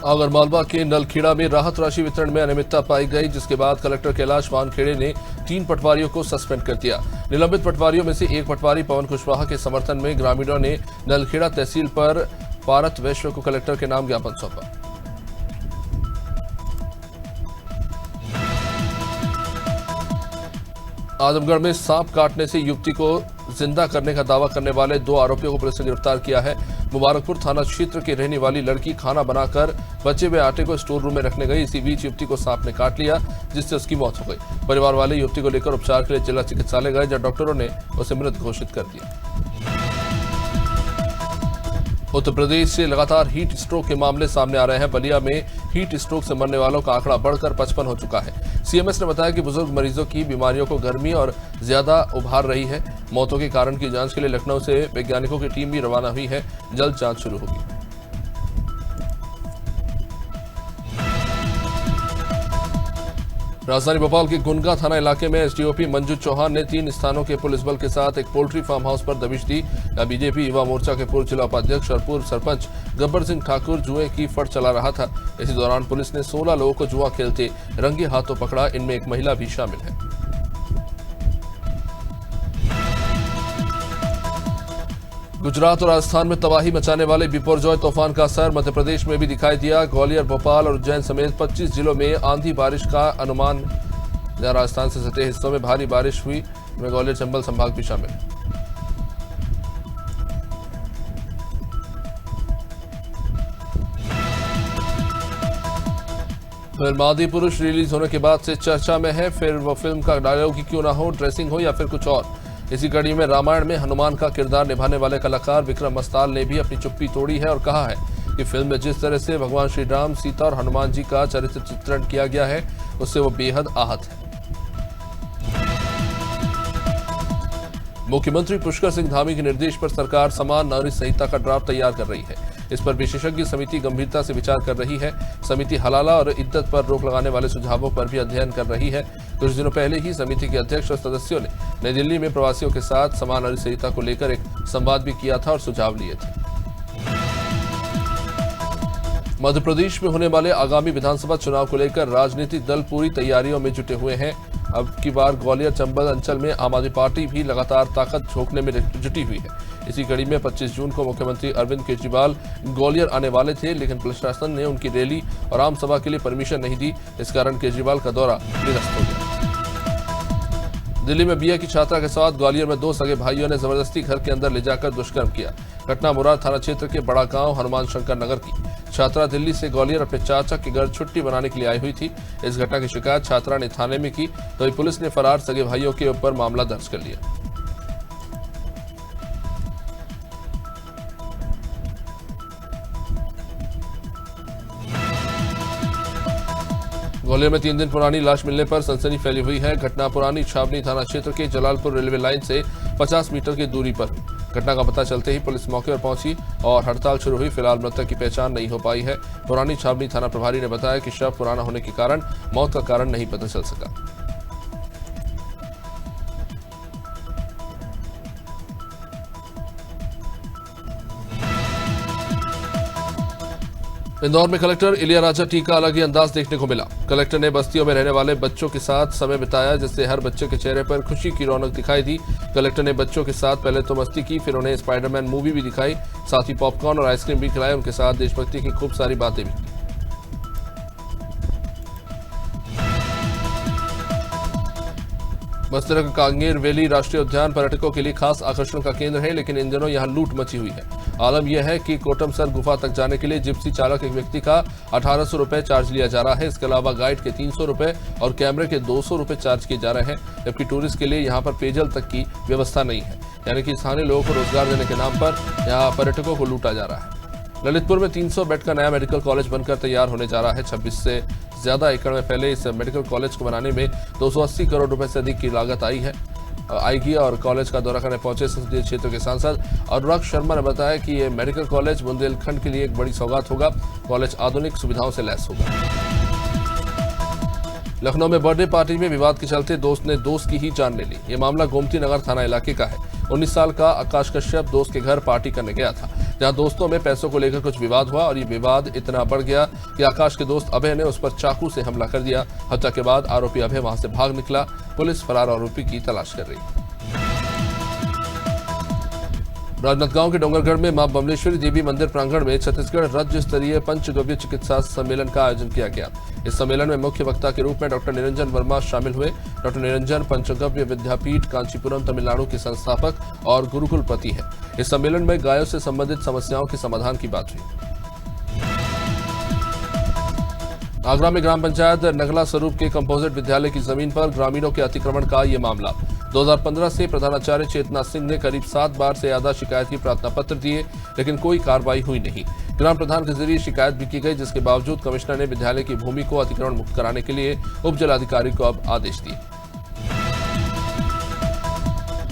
आगरमालवा के नलखेड़ा में राहत राशि वितरण में अनियमितता पाई गई, जिसके बाद कलेक्टर कैलाश वानखेड़े ने 3 पटवारियों को सस्पेंड कर दिया। निलंबित पटवारियों में से एक पटवारी पवन कुशवाहा के समर्थन में ग्रामीणों ने नलखेड़ा तहसील पर पारत वैश्य को कलेक्टर के नाम ज्ञापन सौंपा। आजमगढ़ में सांप काटने से युवती को जिंदा करने का दावा करने वाले 2 आरोपियों को पुलिस ने गिरफ्तार किया है। मुबारकपुर थाना क्षेत्र की रहने वाली लड़की खाना बनाकर बचे हुए आटे को स्टोर रूम में रखने गई। इसी बीच युवती को सांप ने काट लिया, जिससे उसकी मौत हो गई। परिवार वाले युवती को लेकर उपचार के लिए जिला चिकित्सालय गए, जहां डॉक्टरों ने उसे मृत घोषित कर दिया। उत्तर प्रदेश से लगातार हीट स्ट्रोक के मामले सामने आ रहे हैं। बलिया में हीट स्ट्रोक से मरने वालों का आंकड़ा बढ़कर 55 हो चुका है। सीएमएस ने बताया कि बुजुर्ग मरीजों की बीमारियों को गर्मी और ज्यादा उभार रही है। मौतों के कारण की जांच के लिए लखनऊ से वैज्ञानिकों की टीम भी रवाना हुई है। जल्द जांच शुरू होगी। राजधानी भोपाल के गुनगा थाना इलाके में एसडीओपी मंजू चौहान ने 3 स्थानों के पुलिस बल के साथ एक पोल्ट्री फार्म हाउस पर दबिश दी। बीजेपी युवा मोर्चा के पूर्व जिला उपाध्यक्ष और पूर्व सरपंच गब्बर सिंह ठाकुर जुए की फट चला रहा था। इसी दौरान पुलिस ने 16 लोगों को जुआ खेलते रंगे हाथों पकड़ा। इनमें एक महिला भी शामिल है। गुजरात और राजस्थान में तबाही मचाने वाले बिपरजॉय तूफान का असर मध्य प्रदेश में भी दिखाई दिया। ग्वालियर, भोपाल और उज्जैन समेत 25 जिलों में आंधी बारिश का अनुमान। जहां राजस्थान से सटे हिस्सों में भारी बारिश हुई, इनमें ग्वालियर चंबल संभाग भी शामिल है। फिल्म आदिपुरुष रिलीज होने के बाद से चर्चा में है। फिर वो फिल्म का डायलॉग ही क्यों ना हो, ड्रेसिंग हो या फिर कुछ और। इसी कड़ी में रामायण में हनुमान का किरदार निभाने वाले कलाकार विक्रम मस्ताल ने भी अपनी चुप्पी तोड़ी है और कहा है कि फिल्म में जिस तरह से भगवान श्री राम, सीता और हनुमान जी का चरित्र चित्रण किया गया है, उससे वो बेहद आहत है। मुख्यमंत्री पुष्कर सिंह धामी के निर्देश पर सरकार समान नागरिक संहिता का ड्राफ्ट तैयार कर रही है। इस पर विशेषज्ञ समिति गंभीरता से विचार कर रही है। समिति हलाला और इद्दत पर रोक लगाने वाले सुझावों पर भी अध्ययन कर रही है। कुछ दिनों पहले ही समिति के अध्यक्ष और सदस्यों ने नई दिल्ली में प्रवासियों के साथ समान नागरिक संहिता को लेकर एक संवाद भी किया था और सुझाव लिए थे। मध्य प्रदेश में होने वाले आगामी विधानसभा चुनाव को लेकर राजनीतिक दल पूरी तैयारियों में जुटे हुए हैं। अब की बार ग्वालियर चंबल अंचल में आम आदमी पार्टी भी लगातार ताकत झोंकने में जुटी हुई है। इसी कड़ी में 25 जून को मुख्यमंत्री अरविंद केजरीवाल ग्वालियर आने वाले थे, लेकिन प्रशासन ने उनकी रैली और आम सभा के लिए परमिशन नहीं दी। इस कारण केजरीवाल का दौरा निरस्त हो गया। दिल्ली में बीए की छात्रा के साथ ग्वालियर में 2 सगे भाइयों ने जबरदस्ती घर के अंदर ले जाकर दुष्कर्म किया। घटना मुरार थाना क्षेत्र के बड़ा गांव हनुमान शंकर नगर की। छात्रा दिल्ली से ग्वालियर अपने चाचा के घर छुट्टी मनाने के लिए आई हुई थी। इस घटना की शिकायत छात्रा ने थाने में की, तो पुलिस ने फरार सगे भाइयों के ऊपर मामला दर्ज कर लिया। ग्वालियर में 3 दिन पुरानी लाश मिलने पर सनसनी फैली हुई है। घटना पुरानी छावनी थाना क्षेत्र के जलालपुर रेलवे लाइन से 50 मीटर की दूरी पर हुई। घटना का पता चलते ही पुलिस मौके पर पहुंची और हड़ताल शुरू हुई। फिलहाल मृतक की पहचान नहीं हो पाई है। पुरानी छावनी थाना प्रभारी ने बताया कि शव पुराना होने के कारण मौत का कारण नहीं पता चल सका। इंदौर में कलेक्टर इलियाराजा टी का अलग ही अंदाज देखने को मिला। कलेक्टर ने बस्तियों में रहने वाले बच्चों के साथ समय बिताया, जिससे हर बच्चे के चेहरे पर खुशी की रौनक दिखाई दी। कलेक्टर ने बच्चों के साथ पहले तो मस्ती की, फिर उन्हें स्पाइडरमैन मूवी भी दिखाई, साथ ही पॉपकॉर्न और आइसक्रीम भी खिलाए। उनके साथ देशभक्ति की खूब सारी बातें भी की। बस्तर का कांगेर वैली राष्ट्रीय उद्यान पर्यटकों के लिए खास आकर्षण का केंद्र है, लेकिन इन दिनों यहां लूट मची हुई है। आलम यह है कि कोटमसर गुफा तक जाने के लिए जिप्सी चालक एक व्यक्ति का 1800 रुपए चार्ज लिया जा रहा है। इसके अलावा गाइड के 300 रुपए और कैमरे के 200 रुपए चार्ज किए जा रहे हैं, जबकि टूरिस्ट के लिए यहाँ पर पेयजल तक की व्यवस्था नहीं है। यानी कि स्थानीय लोगों को रोजगार देने के नाम पर यहाँ पर्यटकों को लूटा जा रहा है। ललितपुर में 300 बेड का नया मेडिकल कॉलेज बनकर तैयार होने जा रहा है। 26 से ज्यादा एकड़ में फैले इस मेडिकल कॉलेज को बनाने में 280 करोड़ रुपए से अधिक की लागत आएगी और कॉलेज का दौरा करने पहुंचे संसदीय क्षेत्र के सांसद अनुराग शर्मा ने बताया कि ये मेडिकल कॉलेज बुंदेलखंड के लिए एक बड़ी सौगात होगा। कॉलेज आधुनिक सुविधाओं से लैस होगा। लखनऊ में बर्थडे पार्टी में विवाद के चलते दोस्त ने दोस्त की ही जान ले ली। ये मामला गोमती नगर थाना इलाके का है। 19 साल का आकाश कश्यप दोस्त के घर पार्टी करने गया था, जहां दोस्तों में पैसों को लेकर कुछ विवाद हुआ और ये विवाद इतना बढ़ गया कि आकाश के दोस्त अभय ने उस पर चाकू से हमला कर दिया। हत्या के बाद आरोपी अभय वहां से भाग निकला। पुलिस फरार आरोपी की तलाश कर रही है। राजनांदगांव के डोंगरगढ़ में मां बमलेश्वरी देवी मंदिर प्रांगण में छत्तीसगढ़ राज्य स्तरीय पंचगव्य चिकित्सा सम्मेलन का आयोजन किया गया। इस सम्मेलन में मुख्य वक्ता के रूप में डॉक्टर निरंजन वर्मा शामिल हुए। डॉक्टर निरंजन पंचगव्य विद्यापीठ कांचीपुरम तमिलनाडु के संस्थापक और गुरुकुलपति हैं। इस सम्मेलन में गायों से संबंधित समस्याओं के समाधान की बात हुई। आगरा में ग्राम पंचायत नगला स्वरूप के कंपोजिट विद्यालय की जमीन पर ग्रामीणों के अतिक्रमण का ये मामला। 2015 से प्रधानाचार्य चेतना सिंह ने करीब 7 बार से ज्यादा शिकायत की प्रार्थना पत्र दिए, लेकिन कोई कार्रवाई हुई नहीं। ग्राम प्रधान के जरिए शिकायत भी की गई, जिसके बावजूद कमिश्नर ने विद्यालय की भूमि को अतिक्रमण मुक्त कराने के लिए उप जिलाधिकारी को अब आदेश दिए।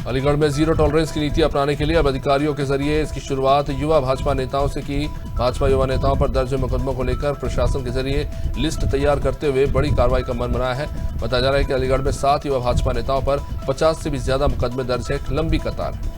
अलीगढ़ में जीरो टॉलरेंस की नीति अपनाने के लिए अब अधिकारियों के जरिए इसकी शुरुआत युवा भाजपा नेताओं से की। भाजपा युवा नेताओं पर दर्ज मुकदमों को लेकर प्रशासन के जरिए लिस्ट तैयार करते हुए बड़ी कार्रवाई का मन बनाया है। बताया जा रहा है कि अलीगढ़ में 7 युवा भाजपा नेताओं पर 50 से भी ज्यादा मुकदमे दर्ज है। लंबी कतार है।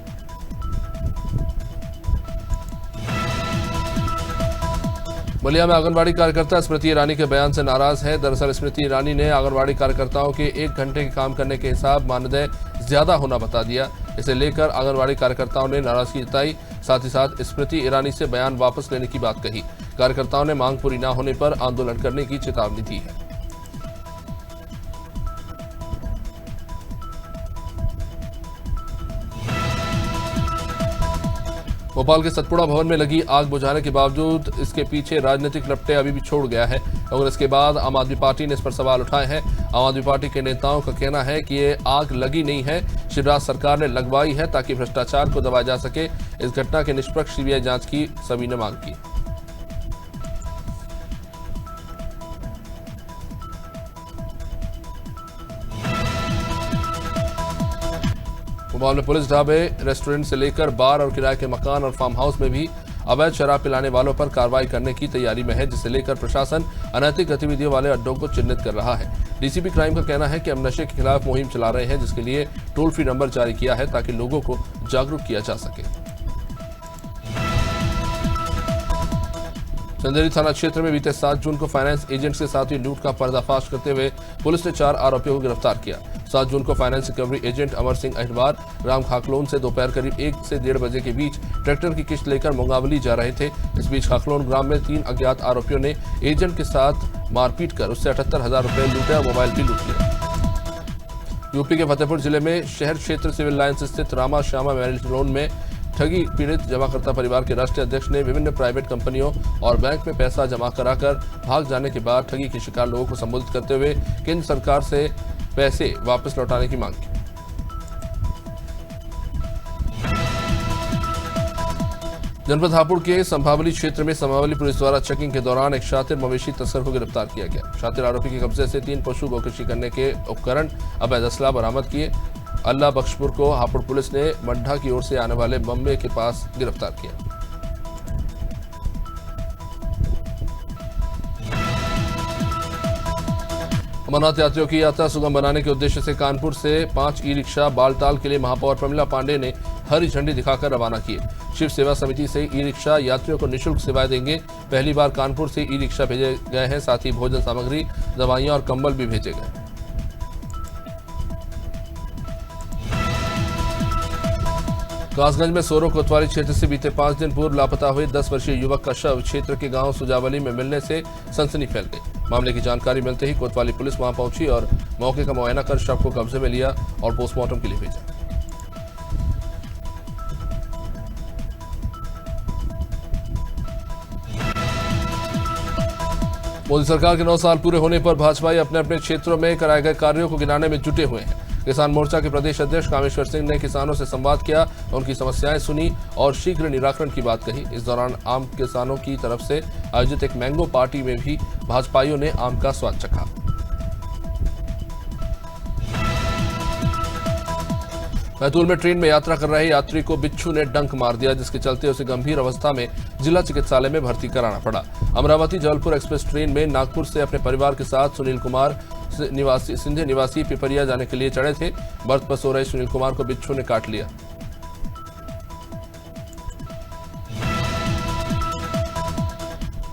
बलिया में आंगनबाड़ी कार्यकर्ता स्मृति ईरानी के बयान से नाराज है। दरअसल स्मृति ईरानी ने आंगनबाड़ी कार्यकर्ताओं के 1 घंटे के काम करने के हिसाब मानदेय ज्यादा होना बता दिया। इसे लेकर आंगनबाड़ी कार्यकर्ताओं ने नाराजगी जताई। साथ ही साथ स्मृति ईरानी से बयान वापस लेने की बात कही। कार्यकर्ताओं ने मांग पूरी न होने पर आंदोलन करने की चेतावनी दी है। भोपाल के सतपुड़ा भवन में लगी आग बुझाने के बावजूद इसके पीछे राजनीतिक लपटे अभी भी छोड़ गया है और इसके बाद आम आदमी पार्टी ने इस पर सवाल उठाए हैं। आम आदमी पार्टी के नेताओं का कहना है कि ये आग लगी नहीं है, शिवराज सरकार ने लगवाई है ताकि भ्रष्टाचार को दबाया जा सके। इस घटना की निष्पक्ष सीबीआई जांच की सभी ने मांग की। भोपाल में पुलिस ढाबे, रेस्टोरेंट से लेकर बार और किराए के मकान और फार्म हाउस में भी अवैध शराब पिलाने वालों पर कार्रवाई करने की तैयारी में है, जिसे लेकर प्रशासन अनैतिक गतिविधियों वाले अड्डों को चिन्हित कर रहा है। डीसीपी क्राइम का कहना है कि हम नशे के खिलाफ मुहिम चला रहे हैं, जिसके लिए टोल फ्री नंबर जारी किया है ताकि लोगों को जागरूक किया जा सके। चंदेरी थाना क्षेत्र में बीते 7 जून को फाइनेंस एजेंट के साथ हुई लूट का पर्दाफाश करते हुए पुलिस ने 4 आरोपियों को गिरफ्तार किया। 7 जून को finance recovery agent Amar Singh Ahirwar ग्राम खाकलोन से दोपहर करीब 1 से 1:30 बजे के बीच ट्रैक्टर की किश्त लेकर मुंगावली जा रहे थे। इस बीच खाकलोन ग्राम में 3 अज्ञात आरोपियों ने एजेंट के साथ मारपीट कर उससे 78,000 रुपए लूटे और मोबाइल भी लूट लिया। यूपी के फतेहपुर जिले में शहर क्षेत्र सिविल लाइन्स स्थित रामा श्यामा मैरिज लोन में ठगी पीड़ित जमाकर्ता परिवार के राष्ट्रीय अध्यक्ष ने विभिन्न प्राइवेट कंपनियों और बैंक में पैसा जमा कराकर भाग जाने के बाद ठगी के शिकार लोगों को संबोधित करते हुए केंद्र सरकार से पैसे वापस लौटाने की मांग की। जनपद हापुड़ के संभावली क्षेत्र में संभावली पुलिस द्वारा चेकिंग के दौरान एक शातिर मवेशी तस्कर को गिरफ्तार किया गया। शातिर आरोपी के कब्जे से 3 पशु गोकशी करने के उपकरण अवैध असला बरामद किए। अल्लाह बख्शपुर को हापुड़ पुलिस ने मड्ढा की ओर से आने वाले बम्बे के पास गिरफ्तार किया। अमरनाथ यात्रियों की यात्रा सुगम बनाने के उद्देश्य से कानपुर से 5 ई-रिक्शा बालताल के लिए महापौर प्रमिला पांडे ने हरी झंडी दिखाकर रवाना किए। शिव सेवा समिति से ई-रिक्शा यात्रियों को निःशुल्क सेवाएं देंगे। पहली बार कानपुर से ई-रिक्शा भेजे गए हैं, साथ ही भोजन सामग्री, दवाइयां और कंबल भी भेजे गए। कासगंज में सोरो कोतवाली क्षेत्र से बीते 5 दिन पूर्व लापता हुए 10 वर्षीय युवक का शव क्षेत्र के गांव सुजावली में मिलने से सनसनी फैल गई। मामले की जानकारी मिलते ही कोतवाली पुलिस वहां पहुंची और मौके का मुआयना कर शव को कब्जे में लिया और पोस्टमार्टम के लिए भेजा। मोदी सरकार के 9 साल पूरे होने पर भाजपाई अपने अपने क्षेत्रों में कराए गए कार्यों को गिनाने में जुटे हुए हैं। किसान मोर्चा के प्रदेश अध्यक्ष कामेश्वर सिंह ने किसानों से संवाद किया, उनकी समस्याएं सुनी और शीघ्र निराकरण की बात कही। इस दौरान आम किसानों की तरफ से आयोजित एक मैंगो पार्टी में भी भाजपाइयों ने आम का स्वाद चखा। बैतूल में ट्रेन में यात्रा कर रहे यात्री को बिच्छू ने डंक मार दिया, जिसके चलते उसे गंभीर अवस्था में जिला चिकित्सालय में भर्ती कराना पड़ा। अमरावती जबलपुर एक्सप्रेस ट्रेन में नागपुर से अपने परिवार के साथ सुनील कुमार सिंधे निवासी पिपरिया जाने के लिए चढ़े थे। बर्थ पर सो रहे सुनील कुमार को बिच्छू ने काट लिया।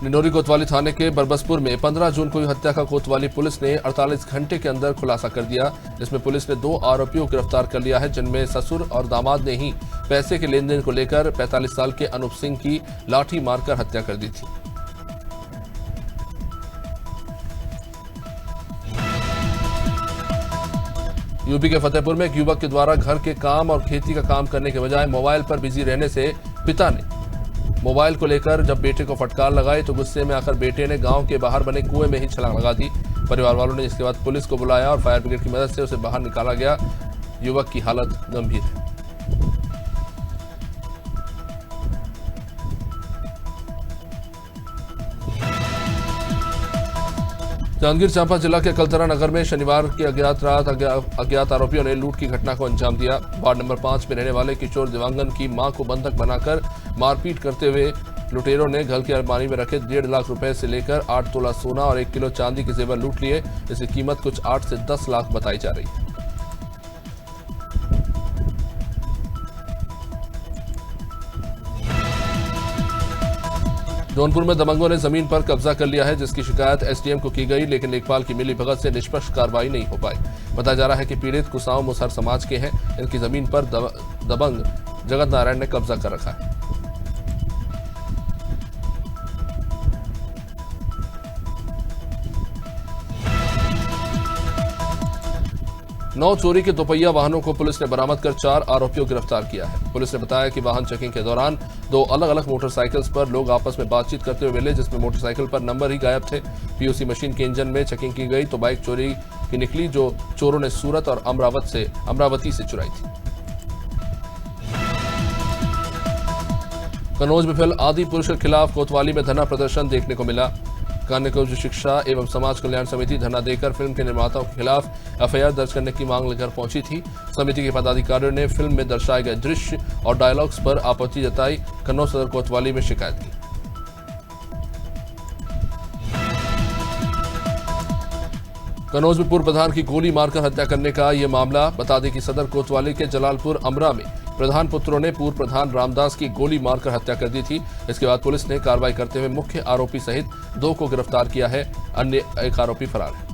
निंडोरी कोतवाली थाने के बरबसपुर में 15 जून को हुई हत्या का कोतवाली पुलिस ने 48 घंटे के अंदर खुलासा कर दिया, जिसमें पुलिस ने 2 आरोपियों को गिरफ्तार कर लिया है, जिनमें ससुर और दामाद ने ही पैसे के लेन देन को लेकर 45 साल के अनूप सिंह की लाठी मारकर हत्या कर दी थी। यूपी के फतेहपुर में एक युवक के द्वारा घर के काम और खेती का काम करने के बजाय मोबाइल पर बिजी रहने से पिता ने मोबाइल को लेकर जब बेटे को फटकार लगाई तो गुस्से में आकर बेटे ने गांव के बाहर बने कुएं में ही छलांग लगा दी। परिवार वालों ने इसके बाद पुलिस को बुलाया और फायर ब्रिगेड की मदद से उसे बाहर निकाला गया। युवक की हालत गंभीर है। जांजगीर चांपा जिला के कलतरा नगर में शनिवार की अज्ञात आरोपियों ने लूट की घटना को अंजाम दिया। वार्ड नंबर 5 में रहने वाले किशोर दिवांगन की मां को बंधक बनाकर मारपीट करते हुए लुटेरों ने घर की अलमारी में रखे 1.5 लाख रुपए से लेकर 8 तोला सोना और 1 किलो चांदी के जेवर लूट लिए। इसकी कीमत कुछ 8 से 10 लाख बताई जा रही है। जौनपुर में दबंगों ने जमीन पर कब्जा कर लिया है, जिसकी शिकायत एसडीएम को की गई, लेकिन लेखपाल की मिलीभगत से निष्पक्ष कार्रवाई नहीं हो पाई। बताया जा रहा है कि पीड़ित कुसाओं मुसहर समाज के हैं। इनकी जमीन पर दबंग जगत नारायण ने कब्जा कर रखा है। नौ चोरी के दोपहिया वाहनों को पुलिस ने बरामद कर 4 आरोपियों को गिरफ्तार किया है। पुलिस ने बताया कि वाहन चेकिंग के दौरान 2 अलग अलग मोटरसाइकिल्स पर लोग आपस में बातचीत करते हुए मिले, जिसमें मोटरसाइकिल पर नंबर ही गायब थे। पीयूसी मशीन के इंजन में चेकिंग की गई तो बाइक चोरी की निकली, जो चोरों ने सूरत और अमरावती से चुराई थी। कन्नौज में फिल्म आदि पुरुष के खिलाफ कोतवाली में धरना प्रदर्शन देखने को मिला। कन्या शिक्षा एवं समाज कल्याण समिति धरना देकर फिल्म के निर्माताओं के खिलाफ एफआईआर दर्ज करने की मांग लेकर पहुंची थी। समिति के पदाधिकारियों ने फिल्म में दर्शाए गए दृश्य और डायलॉग्स पर आपत्ति जताई। कन्नौज सदर कोतवाली में शिकायत की। कन्नौज में पूर्व प्रधान की गोली मारकर हत्या करने का यह मामला। बता दें कि सदर कोतवाली के जलालपुर अमरा में प्रधान पुत्रों ने पूर्व प्रधान रामदास की गोली मारकर हत्या कर दी थी। इसके बाद पुलिस ने कार्रवाई करते हुए मुख्य आरोपी सहित 2 को गिरफ्तार किया है। अन्य एक आरोपी फरार है।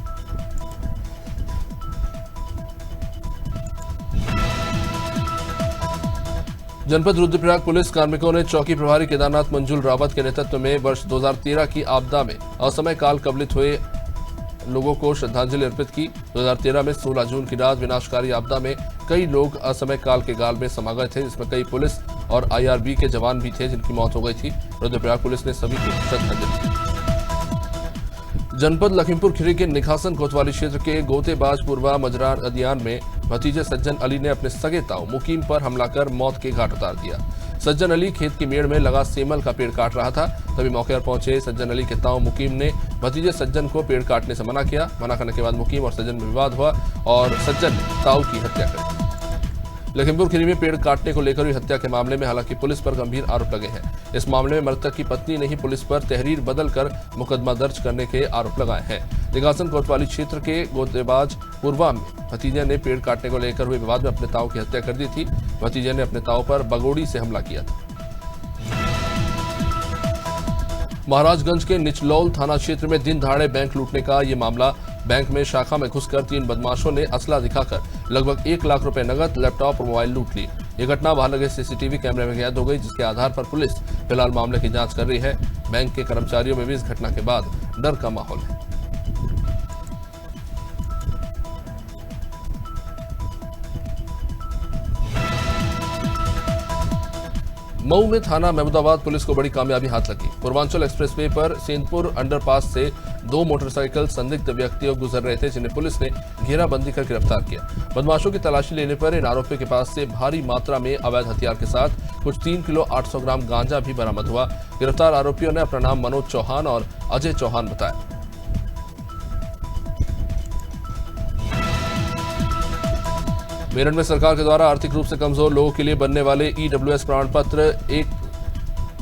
जनपद रुद्रप्रयाग पुलिस कार्मिकों ने चौकी प्रभारी केदारनाथ मंजुल रावत के नेतृत्व में वर्ष 2013 की आपदा में असमय काल कबलित हुए लोगों को श्रद्धांजलि अर्पित की। 2013 में 16 जून की रात विनाशकारी आपदा में कई लोग असमय काल के गाल में समा गए थे, जिसमें कई पुलिस और आईआरबी के जवान भी थे, जिनकी मौत हो गई थी। रुद्रप्रयाग पुलिस ने सभी को श्रद्धांजलि दी। जनपद लखीमपुर खीरी के निखासन कोतवाली क्षेत्र के गोतेबाज पूर्वा मजरार अदियान में भतीजे सज्जन अली ने अपने सगे ताऊ मुकीम पर हमला कर मौत के घाट उतार दिया। सज्जन अली खेत की मेड़ में लगा सेमल का पेड़ काट रहा था, तभी मौके पर पहुंचे सज्जन अली के ताऊ मुकीम ने भतीजे सज्जन को पेड़ काटने से मना किया। मना करने के बाद मुकीम और सज्जन में विवाद हुआ और सज्जन ने ताऊ की हत्या कर दी। लखीमपुर खीरी में पेड़ काटने को लेकर हुई हत्या के मामले में हालांकि पुलिस पर गंभीर आरोप लगे हैं। इस मामले में मृतक की पत्नी ने ही पुलिस पर तहरीर बदलकर मुकदमा दर्ज करने के आरोप लगाए हैं। निगासन कोतवाली क्षेत्र के गोतेबाज पूर्वा में भतीजे ने पेड़ काटने को लेकर हुए विवाद में अपने ताऊ की हत्या कर दी थी। भतीजे ने अपने ताऊ पर बगोड़ी से हमला किया था। महाराजगंज के निचलौल थाना क्षेत्र में दिन दहाड़े बैंक लूटने का ये मामला। बैंक में शाखा में घुसकर 3 बदमाशों ने असला दिखाकर लगभग 1 लाख रुपए नगद, लैपटॉप और मोबाइल लूट लिए। ये घटना वहां लगे सीसीटीवी कैमरे में कैद हो गई, जिसके आधार पर पुलिस फिलहाल मामले की जांच कर रही है। बैंक के कर्मचारियों में भी इस घटना के बाद डर का माहौल है। मऊ में थाना महमूदाबाद पुलिस को बड़ी कामयाबी हाथ लगी। पूर्वांचल एक्सप्रेसवे पर सेंदपुर अंडरपास से 2 मोटरसाइकिल संदिग्ध व्यक्तियों गुजर रहे थे, जिन्हें पुलिस ने घेराबंदी कर गिरफ्तार किया। बदमाशों की तलाशी लेने पर इन आरोपियों के पास से भारी मात्रा में अवैध हथियार के साथ कुछ 3 किलो 800 ग्राम गांजा भी बरामद हुआ। गिरफ्तार आरोपियों ने अपना नाम मनोज चौहान और अजय चौहान बताया। मेरठ में सरकार के द्वारा आर्थिक रूप से कमजोर लोगों के लिए बनने वाले ईडब्ल्यूएस प्रमाण पत्र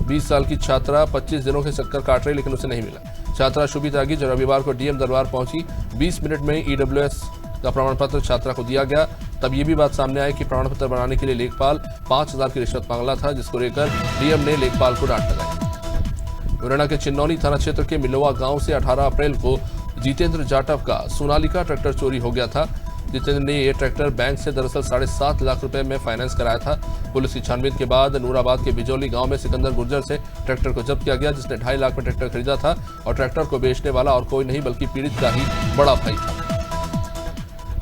20 साल की छात्रा 25 दिनों से चक्कर काट रही, लेकिन उसे नहीं मिला। छात्रा शुभी त्यागी जो रविवार को डीएम दरबार पहुंची, 20 मिनट में ईडब्ल्यूएस का प्रमाण पत्र छात्रा को दिया गया। तब ये भी बात सामने आई कि प्रमाण पत्र बनाने के लिए लेखपाल 5000 की रिश्वत मांगला था, जिसको लेकर डीएम ने लेखपाल को डांट लगाई। मुरैना के चिन्नौनी थाना क्षेत्र के मिलोवा गांव से 18 अप्रैल को जितेंद्र जाटव का सोनालिका ट्रैक्टर चोरी हो गया था। जितेंद्र ने यह ट्रैक्टर बैंक से दरअसल 7.5 लाख रुपए में फाइनेंस कराया था। पुलिस की छानबीन के बाद नूराबाद के बिजौली गांव में सिकंदर गुर्जर से ट्रैक्टर को जब्त किया गया, जिसने 2.5 लाख में ट्रैक्टर खरीदा था और ट्रैक्टर को बेचने वाला और कोई नहीं बल्कि पीड़ित का ही बड़ा भाई था।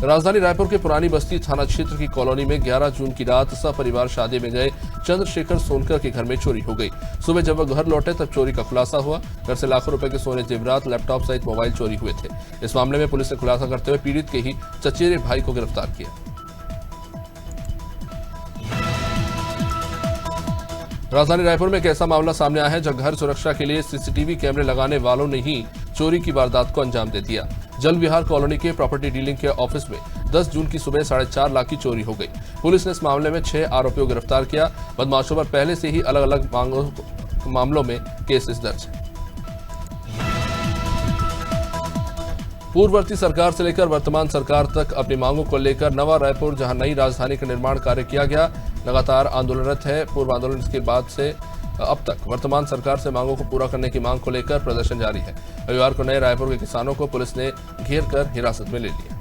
राजधानी रायपुर के पुरानी बस्ती थाना क्षेत्र की कॉलोनी में 11 जून की रात सपरिवार शादी में गए चंद्रशेखर सोनकर के घर में चोरी हो गई। सुबह जब वह घर लौटे तब चोरी का खुलासा हुआ। घर से लाखों रुपए के सोने जेवरात, लैपटॉप सहित मोबाइल चोरी हुए थे। इस मामले में पुलिस ने खुलासा करते हुए पीड़ित के ही चचेरे भाई को गिरफ्तार किया। राजधानी रायपुर में एक ऐसा मामला सामने आया है जब घर सुरक्षा के लिए सीसीटीवी कैमरे लगाने वालों ने ही चोरी की वारदात को अंजाम दे दिया। जल विहार कॉलोनी के प्रॉपर्टी डीलिंग के ऑफिस में 10 जून की सुबह 4.5 लाख की चोरी हो गई। पुलिस ने इस मामले में 6 आरोपियों को गिरफ्तार किया। बदमाशों पर पहले से ही अलग अलग मामलों में केसेस दर्ज है। पूर्ववर्ती सरकार से लेकर वर्तमान सरकार तक अपनी मांगों को लेकर नवा रायपुर, जहां नई राजधानी का निर्माण कार्य किया गया, लगातार आंदोलनरत है। पूर्व आंदोलन के बाद से अब तक वर्तमान सरकार से मांगों को पूरा करने की मांग को लेकर प्रदर्शन जारी है। रविवार को नए रायपुर के किसानों को पुलिस ने घेर कर हिरासत में ले लिया।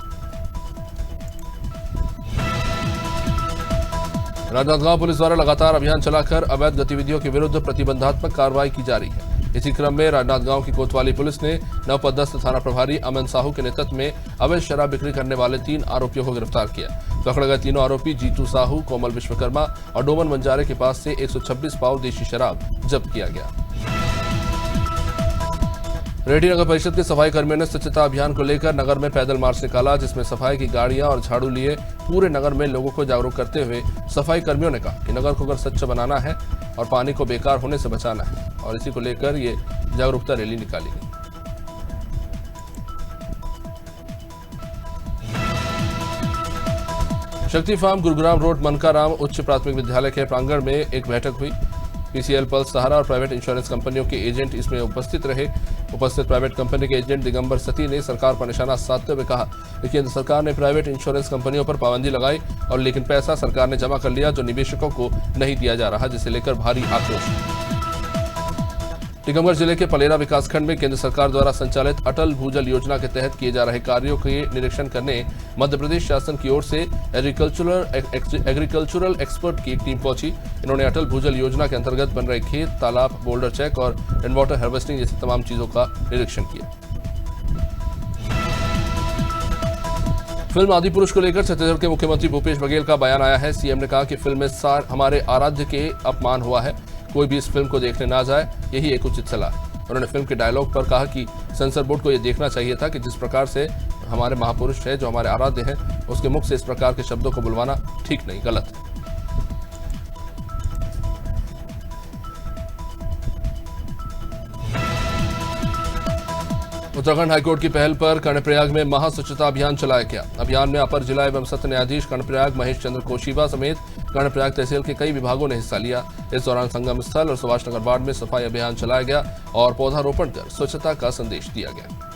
राजनांदगांव पुलिस द्वारा लगातार अभियान चलाकर अवैध गतिविधियों के विरुद्ध प्रतिबंधात्मक कार्रवाई की जा रही है। इसी क्रम में राजनांदगांव की कोतवाली पुलिस ने नवपदस्थ थाना प्रभारी अमन साहू के नेतृत्व में अवैध शराब बिक्री करने वाले 3 आरोपियों को गिरफ्तार किया। पकड़े गए तीनों आरोपी जीतू साहू, कोमल विश्वकर्मा और डोमन बंजारे के पास से 126 पाव देशी शराब जब्त किया गया। रेड्डी नगर परिषद के सफाई कर्मियों ने स्वच्छता अभियान को लेकर नगर में पैदल मार्च निकाला, जिसमें सफाई की गाड़ियां और झाड़ू लिए पूरे नगर में लोगों को जागरूक करते हुए सफाई कर्मियों ने कहा कि नगर को अगर स्वच्छ बनाना है और पानी को बेकार होने से बचाना है, और इसी को लेकर ये जागरूकता रैली निकाली गई। शक्ति फार्म गुरुग्राम रोड मनकाराम उच्च प्राथमिक विद्यालय के प्रांगण में एक बैठक हुई। पीसीएल, पल्स, सहारा और प्राइवेट इंश्योरेंस कंपनियों के एजेंट इसमें उपस्थित रहे। उपस्थित प्राइवेट कंपनी के एजेंट दिगंबर सती ने सरकार पर निशाना साधते हुए कहा कि केंद्र सरकार ने प्राइवेट इंश्योरेंस कंपनियों पर पाबंदी लगाई और लेकिन पैसा सरकार ने जमा कर लिया जो निवेशकों को नहीं दिया जा रहा, जिसे लेकर भारी आक्रोश। टीकमगढ़ जिले के पलेरा विकासखंड में केंद्र सरकार द्वारा संचालित अटल भूजल योजना के तहत किए जा रहे कार्यों के निरीक्षण करने मध्य प्रदेश शासन की ओर से एग्रीकल्चरल एक्सपर्ट की एक टीम पहुंची। इन्होंने अटल भूजल योजना के अंतर्गत बन रहे खेत, तालाब, बोल्डर चेक और रेन वाटर हार्वेस्टिंग जैसी तमाम चीजों का निरीक्षण किया। फिल्म आदिपुरुष को लेकर छत्तीसगढ़ के मुख्यमंत्री भूपेश बघेल का बयान आया है। सीएम ने कहा कि फिल्म में हमारे आराध्य के अपमान हुआ है, कोई भी इस फिल्म को देखने ना जाए, यही एक उचित सलाह। उन्होंने फिल्म के डायलॉग पर कहा कि सेंसर बोर्ड को यह देखना चाहिए था कि जिस प्रकार से हमारे महापुरुष है, जो हमारे आराध्य हैं, उसके मुख से इस प्रकार के शब्दों को बुलवाना ठीक नहीं, गलत है। उत्तराखंड हाईकोर्ट की पहल पर कर्णप्रयाग में महास्वच्छता अभियान चलाया गया। अभियान में अपर जिला एवं सत्र न्यायाधीश कर्णप्रयाग महेश चंद्र कोशीबा समेत कर्णप्रयाग तहसील के कई विभागों ने हिस्सा लिया। इस दौरान संगम स्थल और सुभाष नगर वार्ड में सफाई अभियान चलाया गया और पौधारोपण कर स्वच्छता का संदेश दिया गया।